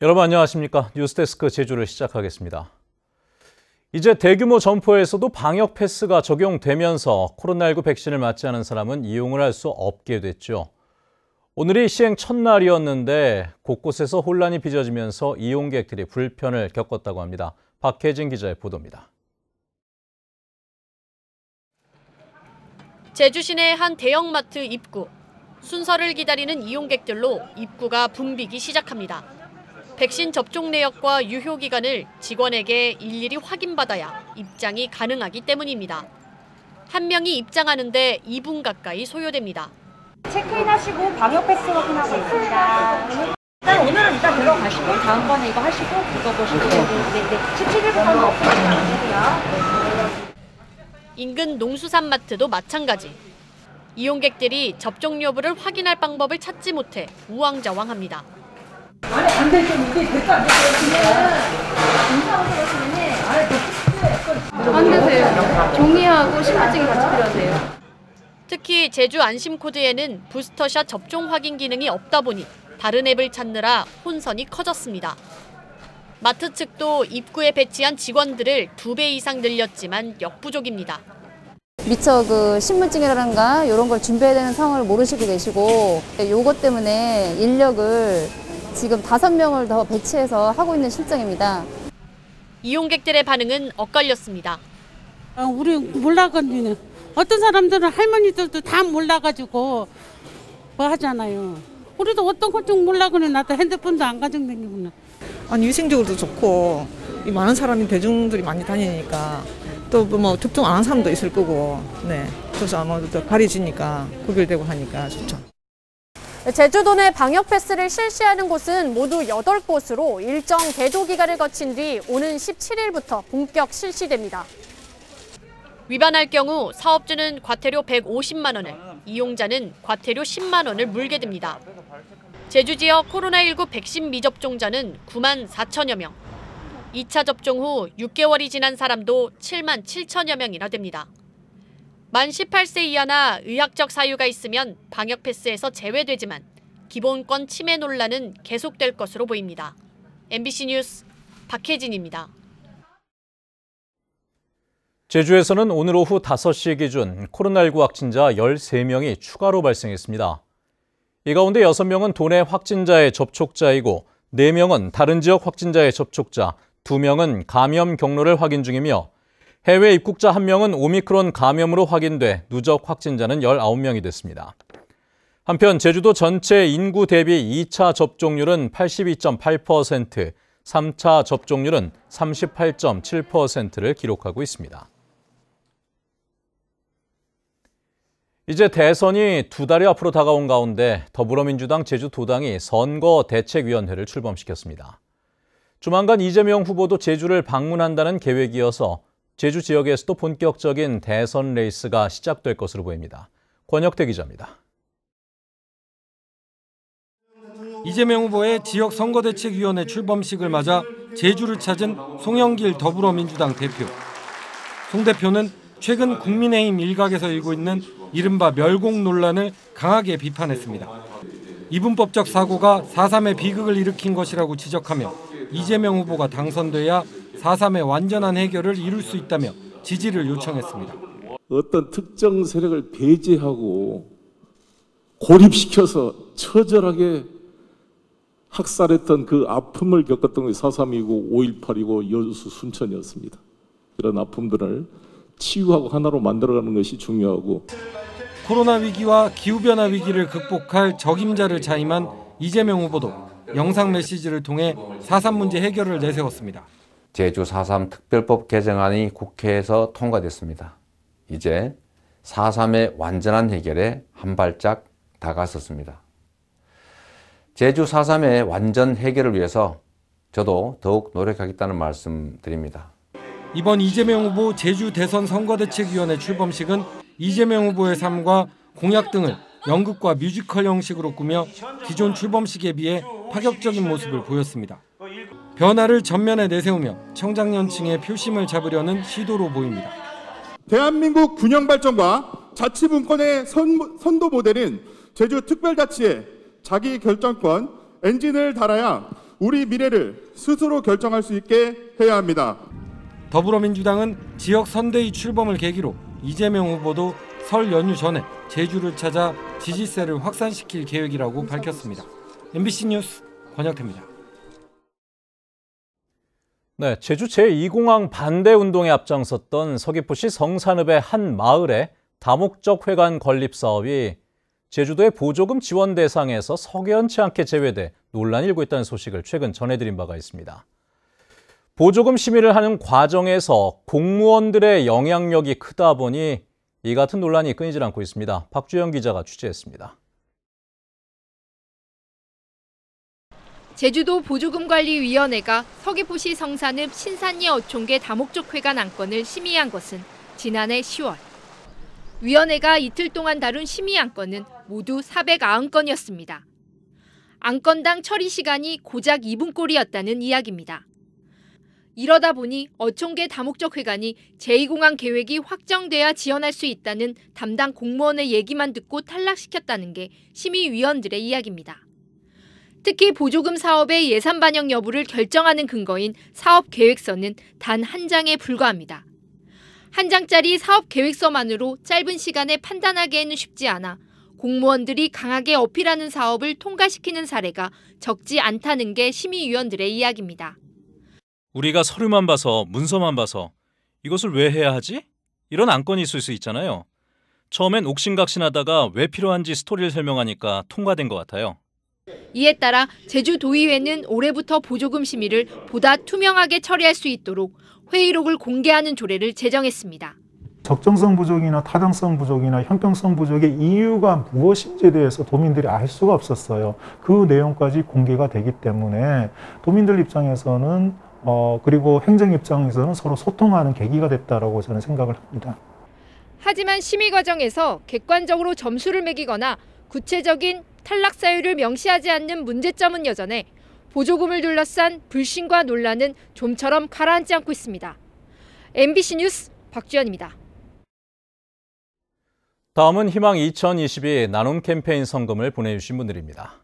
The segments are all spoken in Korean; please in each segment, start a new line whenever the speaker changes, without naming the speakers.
여러분 안녕하십니까? 뉴스데스크 제주를 시작하겠습니다. 이제 대규모 점포에서도 방역 패스가 적용되면서 코로나19 백신을 맞지 않은 사람은 이용을 할 수 없게 됐죠. 오늘이 시행 첫날이었는데 곳곳에서 혼란이 빚어지면서 이용객들이 불편을 겪었다고 합니다. 박혜진 기자의 보도입니다.
제주 시내 한 대형마트 입구. 순서를 기다리는 이용객들로 입구가 붐비기 시작합니다. 백신 접종 내역과 유효 기간을 직원에게 일일이 확인받아야 입장이 가능하기 때문입니다. 한 명이 입장하는데 2분 가까이 소요됩니다.
체크인하시고 방역 패스 확인하고 있습니다. 오늘은 일단 들어가시고 다음번에 이거 하시고 그거 보시고 17일부터는 없어지고요.
인근 농수산마트도 마찬가지. 이용객들이 접종 여부를 확인할 방법을 찾지 못해 우왕좌왕합니다.
아니 안 되죠. 이게 될까 안 되죠.
안 되세요. 종이하고 신분증이 같이 필요하세요.
특히 제주 안심코드에는 부스터샷 접종 확인 기능이 없다 보니 다른 앱을 찾느라 혼선이 커졌습니다. 마트 측도 입구에 배치한 직원들을 2배 이상 늘렸지만 역부족입니다.
미처 신분증이라든가 이런 걸 준비해야 되는 상황을 모르시고 계시고 요것 때문에 인력을 지금 5명을 더 배치해서 하고 있는 실정입니다.
이용객들의 반응은 엇갈렸습니다.
우리 몰라가지고 어떤 사람들은 할머니들도 다 몰라가지고 뭐 하잖아요. 우리도 어떤 것 좀 몰라고는 나도 핸드폰도 안 가지고 다니구나.
아니 위생적으로도 좋고 이 많은 사람이 대중들이 많이 다니니까 또 뭐 접종 안 한 사람도 있을 거고 네 그래서 아무래도 가려지니까 구별되고 하니까 좋죠.
제주도 내 방역 패스를 실시하는 곳은 모두 8곳으로 일정 대도 기간을 거친 뒤 오는 17일부터 본격 실시됩니다. 위반할 경우 사업주는 과태료 150만 원을, 이용자는 과태료 10만 원을 물게 됩니다. 제주 지역 코로나19 백신 미접종자는 9만 4천여 명, 2차 접종 후 6개월이 지난 사람도 7만 7천여 명이나 됩니다. 만 18세 이하나 의학적 사유가 있으면 방역 패스에서 제외되지만 기본권 침해 논란은 계속될 것으로 보입니다. MBC 뉴스 박혜진입니다.
제주에서는 오늘 오후 5시 기준 코로나19 확진자 13명이 추가로 발생했습니다. 이 가운데 6명은 도내 확진자의 접촉자이고 4명은 다른 지역 확진자의 접촉자, 2명은 감염 경로를 확인 중이며 해외 입국자 1명은 오미크론 감염으로 확인돼 누적 확진자는 19명이 됐습니다. 한편 제주도 전체 인구 대비 2차 접종률은 82.8%, 3차 접종률은 38.7%를 기록하고 있습니다. 이제 대선이 2달이 앞으로 다가온 가운데 더불어민주당 제주도당이 선거대책위원회를 출범시켰습니다. 조만간 이재명 후보도 제주를 방문한다는 계획이어서 제주 지역에서도 본격적인 대선 레이스가 시작될 것으로 보입니다. 권혁태 기자입니다.
이재명 후보의 지역 선거대책위원회 출범식을 맞아 제주를 찾은 송영길 더불어민주당 대표. 송 대표는 최근 국민의힘 일각에서 일고 있는 이른바 멸공 논란을 강하게 비판했습니다. 이분법적 사고가 4.3의 비극을 일으킨 것이라고 지적하며 이재명 후보가 당선돼야 4.3의 완전한 해결을 이룰 수 있다며 지지를 요청했습니다.
어떤 특정 세력을 배제하고 고립시켜서 처절하게 학살했던 그 아픔을 겪었던 것이 4.3이고 5.18이고 여수 순천이었습니다. 그런 아픔들을 치유하고 하나로 만들어가는 것이 중요하고
코로나 위기와 기후변화 위기를 극복할 적임자를 자임한 이재명 후보도 영상 메시지를 통해 4.3 문제 해결을 내세웠습니다.
제주 4.3 특별법 개정안이 국회에서 통과됐습니다. 이제 4.3의 완전한 해결에 한 발짝 다가섰습니다. 제주 4.3의 완전 해결을 위해서 저도 더욱 노력하겠다는 말씀 드립니다.
이번 이재명 후보 제주 대선 선거대책위원회 출범식은 이재명 후보의 삶과 공약 등을 연극과 뮤지컬 형식으로 꾸며 기존 출범식에 비해 파격적인 모습을 보였습니다. 변화를 전면에 내세우며 청장년층의 표심을 잡으려는 시도로 보입니다.
대한민국 균형 발전과 자치분권의 선도 모델인 제주 특별자치의 자기결정권 엔진을 달아야 우리 미래를 스스로 결정할 수 있게 해야 합니다.
더불어민주당은 지역 선대위 출범을 계기로 이재명 후보도 설 연휴 전에 제주를 찾아 지지세를 확산시킬 계획이라고 밝혔습니다. MBC 뉴스 권혁태입니다.
네, 제주 제2공항 반대 운동에 앞장섰던 서귀포시 성산읍의 한 마을의 다목적 회관 건립 사업이 제주도의 보조금 지원 대상에서 석연치 않게 제외돼 논란이 일고 있다는 소식을 최근 전해드린 바가 있습니다. 보조금 심의를 하는 과정에서 공무원들의 영향력이 크다 보니 이 같은 논란이 끊이질 않고 있습니다. 박주영 기자가 취재했습니다.
제주도 보조금관리위원회가 서귀포시 성산읍 신산리 어촌계 다목적 회관 안건을 심의한 것은 지난해 10월. 위원회가 이틀 동안 다룬 심의 안건은 모두 490건이었습니다. 안건당 처리 시간이 고작 2분꼴이었다는 이야기입니다. 이러다 보니 어촌계 다목적 회관이 제2공항 계획이 확정돼야 지원할 수 있다는 담당 공무원의 얘기만 듣고 탈락시켰다는 게 심의위원들의 이야기입니다. 특히 보조금 사업의 예산 반영 여부를 결정하는 근거인 사업 계획서는 단 한 장에 불과합니다. 한 장짜리 사업 계획서만으로 짧은 시간에 판단하기에는 쉽지 않아 공무원들이 강하게 어필하는 사업을 통과시키는 사례가 적지 않다는 게 심의위원들의 이야기입니다.
우리가 서류만 봐서 문서만 봐서 이것을 왜 해야 하지? 이런 안건이 있을 수 있잖아요. 처음엔 옥신각신하다가 왜 필요한지 스토리를 설명하니까 통과된 것 같아요.
이에 따라 제주도의회는 올해부터 보조금 심의를 보다 투명하게 처리할 수 있도록 회의록을 공개하는 조례를 제정했습니다.
적정성 부족이나 타당성 부족이나 형평성 부족의 이유가 무엇인지에 대해서 도민들이 알 수가 없었어요. 그 내용까지 공개가 되기 때문에 도민들 입장에서는 그리고 행정 입장에서는 서로 소통하는 계기가 됐다라고 저는 생각을 합니다.
하지만 심의 과정에서 객관적으로 점수를 매기거나 구체적인 탈락 사유를 명시하지 않는 문제점은 여전해 보조금을 둘러싼 불신과 논란은 좀처럼 가라앉지 않고 있습니다. MBC 뉴스 박주연입니다.
다음은 희망 2022 나눔 캠페인 성금을 보내주신 분들입니다.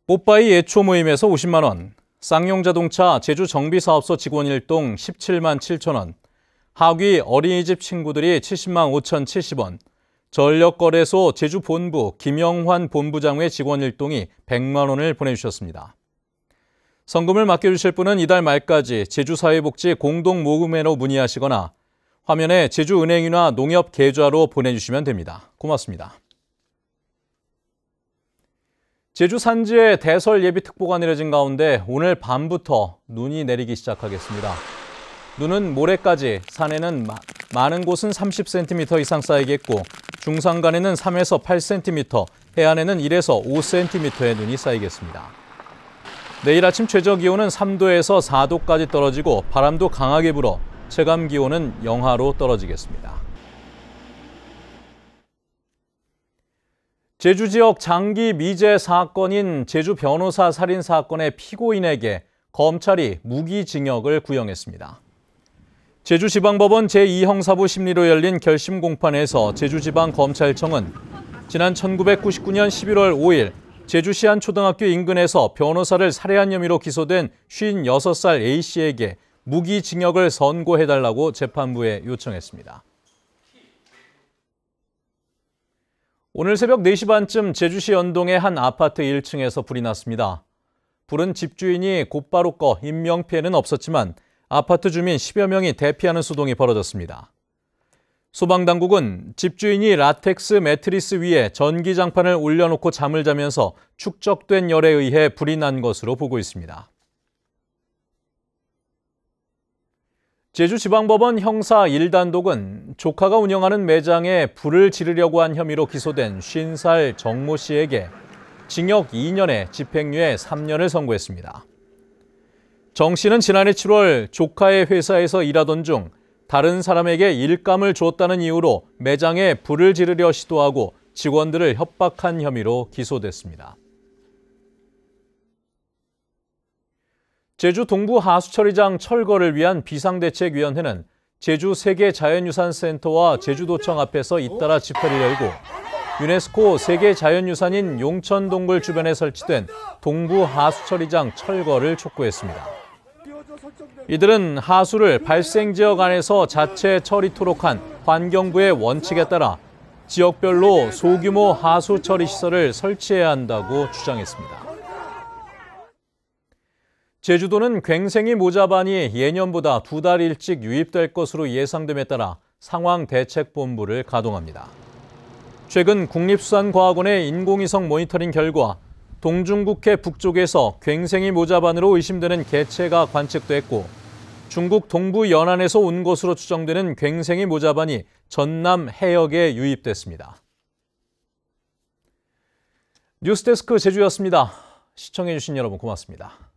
뽀빠이 예초 모임에서 50만 원, 쌍용자동차 제주정비사업소 직원 일동 17만 7천 원, 하귀 어린이집 친구들이 70만 5,070원, 전력거래소 제주본부 김영환 본부장의 직원 일동이 100만 원을 보내주셨습니다. 성금을 맡겨주실 분은 이달 말까지 제주사회복지 공동모금회로 문의하시거나 화면에 제주은행이나 농협계좌로 보내주시면 됩니다. 고맙습니다. 제주 산지에 대설 예비특보가 내려진 가운데 오늘 밤부터 눈이 내리기 시작하겠습니다. 눈은 모레까지 산에는 많은 곳은 30cm 이상 쌓이겠고 중산간에는 3에서 8cm, 해안에는 1에서 5cm의 눈이 쌓이겠습니다. 내일 아침 최저기온은 3도에서 4도까지 떨어지고 바람도 강하게 불어 체감기온은 영하로 떨어지겠습니다. 제주 지역 장기 미제 사건인 제주 변호사 살인 사건의 피고인에게 검찰이 무기징역을 구형했습니다. 제주지방법원 제2형사부 심리로 열린 결심 공판에서 제주지방검찰청은 지난 1999년 11월 5일 제주시 한 초등학교 인근에서 변호사를 살해한 혐의로 기소된 56살 A씨에게 무기징역을 선고해달라고 재판부에 요청했습니다. 오늘 새벽 4시 반쯤 제주시 연동의 한 아파트 1층에서 불이 났습니다. 불은 집주인이 곧바로 꺼 인명피해는 없었지만 아파트 주민 10여 명이 대피하는 소동이 벌어졌습니다. 소방당국은 집주인이 라텍스 매트리스 위에 전기장판을 올려놓고 잠을 자면서 축적된 열에 의해 불이 난 것으로 보고 있습니다. 제주지방법원 형사 1단독은 조카가 운영하는 매장에 불을 지르려고 한 혐의로 기소된 50살 정모 씨에게 징역 2년에 집행유예 3년을 선고했습니다. 정 씨는 지난해 7월 조카의 회사에서 일하던 중 다른 사람에게 일감을 줬다는 이유로 매장에 불을 지르려 시도하고 직원들을 협박한 혐의로 기소됐습니다. 제주 동부 하수처리장 철거를 위한 비상대책위원회는 제주 세계자연유산센터와 제주도청 앞에서 잇따라 집회를 열고 유네스코 세계자연유산인 용천동굴 주변에 설치된 동부 하수처리장 철거를 촉구했습니다. 이들은 하수를 발생지역 안에서 자체 처리토록 한 환경부의 원칙에 따라 지역별로 소규모 하수 처리 시설을 설치해야 한다고 주장했습니다. 제주도는 괭생이 모자반이 예년보다 2달 일찍 유입될 것으로 예상됨에 따라 상황대책본부를 가동합니다. 최근 국립수산과학원의 인공위성 모니터링 결과 동중국해 북쪽에서 괭생이 모자반으로 의심되는 개체가 관측됐고 중국 동부 연안에서 온 것으로 추정되는 괭생이 모자반이 전남 해역에 유입됐습니다. 뉴스데스크 제주였습니다. 시청해주신 여러분 고맙습니다.